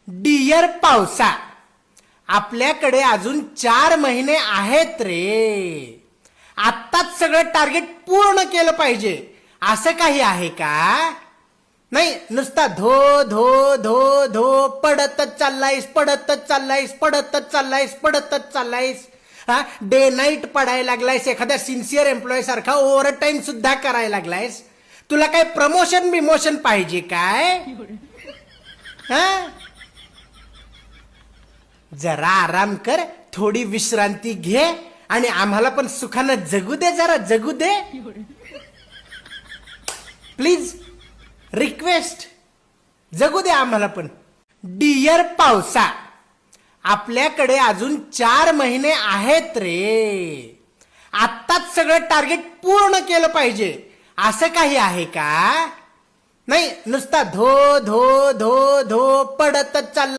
Deere पावसा, आपल्याकडे अजून 4 महिने आहेत रे. आत्ताच सगळं टार्गेट पूर्ण केलं पाहिजे असं काही आहे का? नाही, नुसता धो धो धो धो पडतच चाललायस, पडतच चाललायस, पडतच चाललायस, पडतच चाललायस. हा, डे नाईट पडायला लागलायस, एखाद्या सिन्सिअर एम्प्लॉय सारखा ओव्हर टाइम सुद्धा करायला लागलायस. तुला काय प्रमोशन बिमोशन पाहिजे काय? हा, जरा आराम कर, थोडी विश्रांती घे आणि आम्हाला पण सुखानं जगू दे, जरा जगू दे. प्लीज रिक्वेस्ट, जगू दे आम्हाला पण. डियर पावसा, आपल्याकडे अजून 4 महिने आहेत रे. आत्ताच सगळं टार्गेट पूर्ण केलं पाहिजे असं काही आहे का? नाही, नुसता धो धो धो धो पडतच चालला.